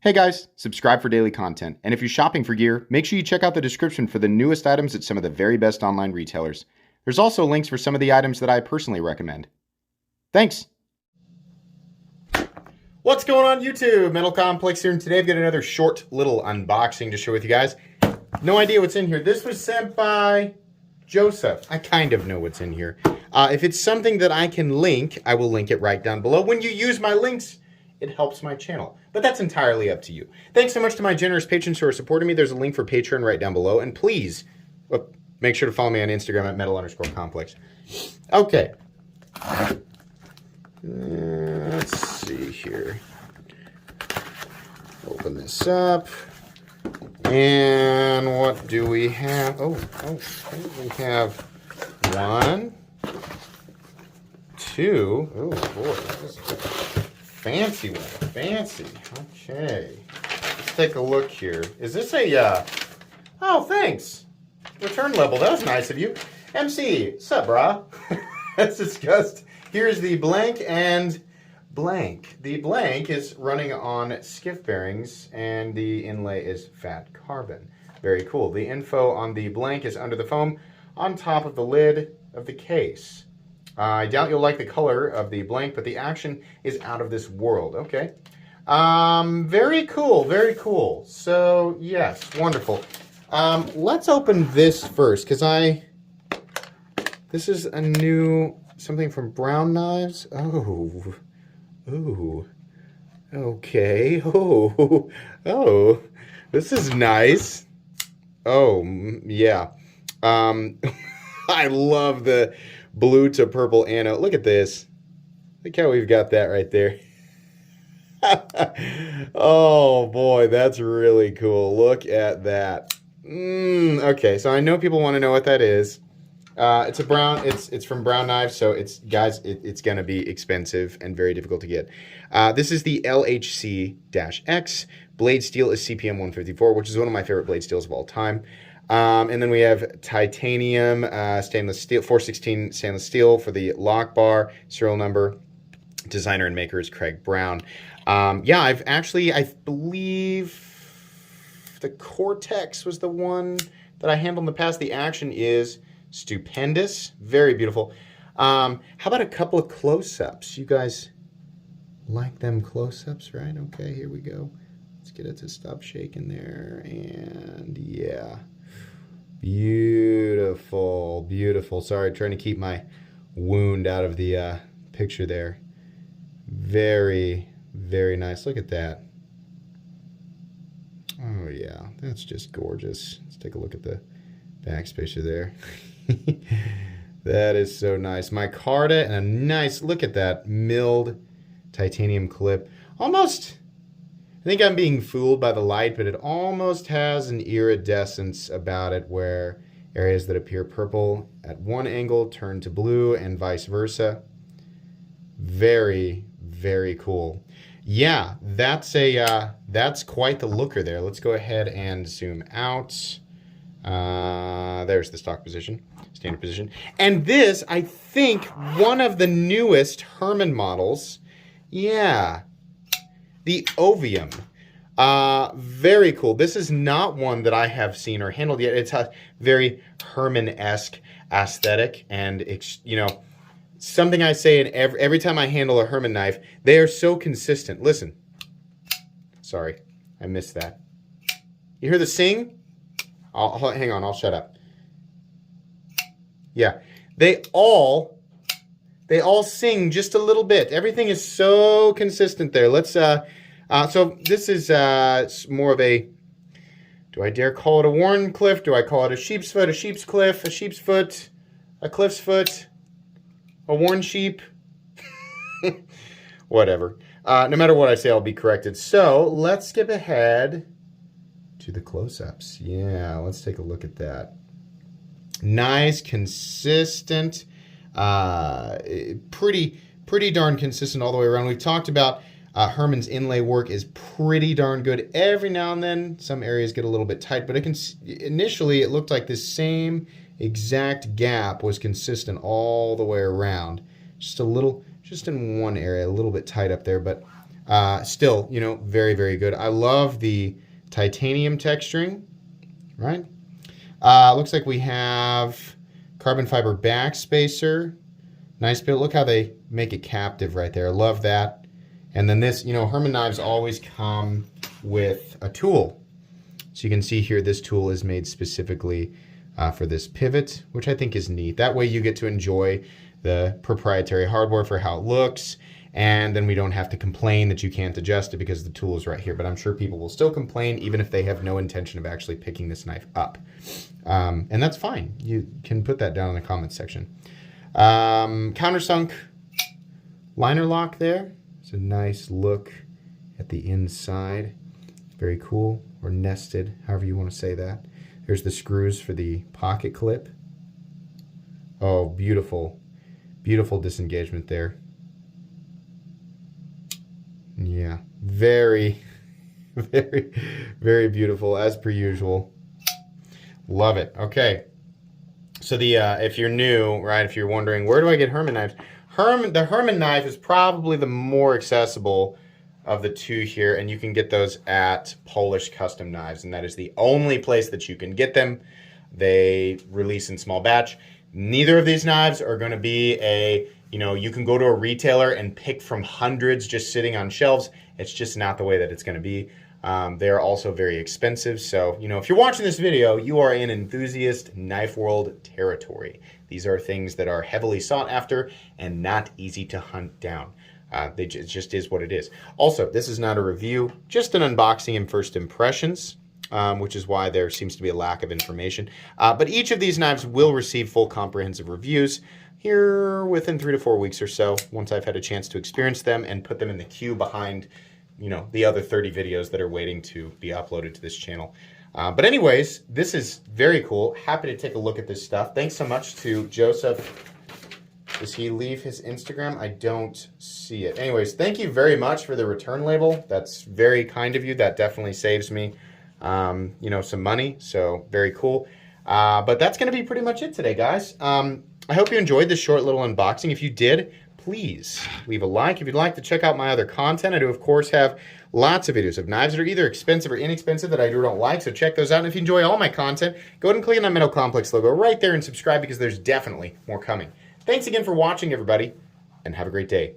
Hey guys, subscribe for daily content. And if you're shopping for gear, make sure you check out the description for the newest items at some of the very best online retailers. There's also links for some of the items that I personally recommend. Thanks! What's going on YouTube? Metal Complex here, and today I've got another short little unboxing to share with you guys. No idea what's in here. This was sent by Joseph. I kind of know what's in here. If it's something that I can link, I will link it right down below. When you use my links, it helps my channel. But that's entirely up to you. Thanks so much to my generous patrons who are supporting me. There's a link for Patreon right down below. And please, make sure to follow me on Instagram at metal_complex. Okay. Let's see here. Open this up. And what do we have? Oh, we have one, two. Oh boy, this is a fancy one. Fancy. Okay. Let's take a look here. Is this a, oh, thanks. Return level. That was nice of you. MC, sup, brah? Let's discuss. Here's the blank and blank. The blank is running on skiff bearings, and the inlay is fat carbon. Very cool. The info on the blank is under the foam on top of the lid of the case. I doubt you'll like the color of the blank, but the action is out of this world. Okay. Very cool. Very cool. So, yes, wonderful. Let's open this first, because this is a new, something from Brown Knives. Oh, okay. Oh, this is nice. Oh, yeah. I love the blue to purple anode. Look at this. Look how we've got that right there. Oh boy, that's really cool. Look at that. Okay, so I know people want to know what that is. It's a brown. It's from Brown Knives, so it's gonna be expensive and very difficult to get. This is the LHC-X. Blade steel is CPM 154, which is one of my favorite blade steels of all time. And then we have titanium stainless steel, 416 stainless steel for the lock bar. Serial number, designer and maker is Craig Brown. Yeah, I believe the Cortex was the one that I handled in the past. The action is stupendous, very beautiful. How about a couple of close-ups? You guys like them close-ups, right? Okay, here we go. Let's get it to stop shaking there, and yeah. Beautiful, beautiful. Sorry, trying to keep my wound out of the picture there. Very, very nice. Look at that. Oh, yeah. That's just gorgeous. Let's take a look at the backspacer there. That is so nice. Micarta and a nice, look at that, milled titanium clip. Almost, I think I'm being fooled by the light, but it almost has an iridescence about it where areas that appear purple at one angle turn to blue and vice versa. Very, very cool. Yeah, that's quite the looker there. Let's go ahead and zoom out. There's the stock position, standard position. And this, I think, one of the newest Herman models. Yeah. The Ovium. Very cool. This is not one that I have seen or handled yet. It's a very Herman-esque aesthetic, and you know, something I say in every time I handle a Herman knife, they are so consistent. Listen. Sorry, I missed that. You hear the sing? Hang on, I'll shut up. Yeah, they all sing just a little bit. Everything is so consistent there. Let's so this is more of a, do I dare call it a worn cliff? Do I call it a sheep's foot, a sheep's cliff, a sheep's foot, a cliff's foot, a worn sheep? Whatever. No matter what I say, I'll be corrected. So let's skip ahead to the close-ups. Yeah, let's take a look at that. Nice, consistent, pretty darn consistent all the way around. We've talked about Herman's inlay work is pretty darn good. Every now and then, some areas get a little bit tight, but initially it looked like this same exact gap was consistent all the way around. Just a little, just in one area, a little bit tight up there, but Still, you know, very, very good. I love the titanium texturing, right? Looks like we have carbon fiber backspacer. Nice bit. Look how they make it captive right there. I love that. And then this, you know, Herman knives always come with a tool. So you can see here, this tool is made specifically for this pivot, which I think is neat. That way you get to enjoy the proprietary hardware for how it looks, and then we don't have to complain that you can't adjust it because the tool is right here. But I'm sure people will still complain even if they have no intention of actually picking this knife up. And that's fine. You can put that down in the comments section. Countersunk liner lock there. It's a nice look at the inside. Very cool, or nested, however you want to say that. There's the screws for the pocket clip. Oh, beautiful. Beautiful disengagement there. Yeah, very, very, very beautiful, as per usual. Love it. Okay. So if you're new, right, if you're wondering, where do I get Herman knives? The Herman knife is probably the more accessible of the two here, and you can get those at Polish Custom Knives, and that is the only place that you can get them. They release in small batch. Neither of these knives are going to be you can go to a retailer and pick from hundreds just sitting on shelves. It's just not the way that it's going to be. They are also very expensive. So, if you're watching this video, you are in enthusiast knife world territory. These are things that are heavily sought after and not easy to hunt down. It just is what it is. Also, this is not a review, just an unboxing and first impressions, which is why there seems to be a lack of information. But each of these knives will receive full comprehensive reviews here within 3 to 4 weeks or so, once I've had a chance to experience them and put them in the queue behind the other 30 videos that are waiting to be uploaded to this channel. But anyways, this is very cool. Happy to take a look at this stuff. Thanks so much to Joseph. Does he leave his Instagram? I don't see it. Anyways, thank you very much for the return label. That's very kind of you. That definitely saves me, some money. So very cool. But that's going to be pretty much it today, guys. I hope you enjoyed this short little unboxing. If you did, please leave a like. If you'd like to check out my other content, I do, of course, have lots of videos of knives that are either expensive or inexpensive that I don't like, so check those out. And if you enjoy all my content, go ahead and click on that Metal Complex logo right there and subscribe, because there's definitely more coming. Thanks again for watching, everybody, and have a great day.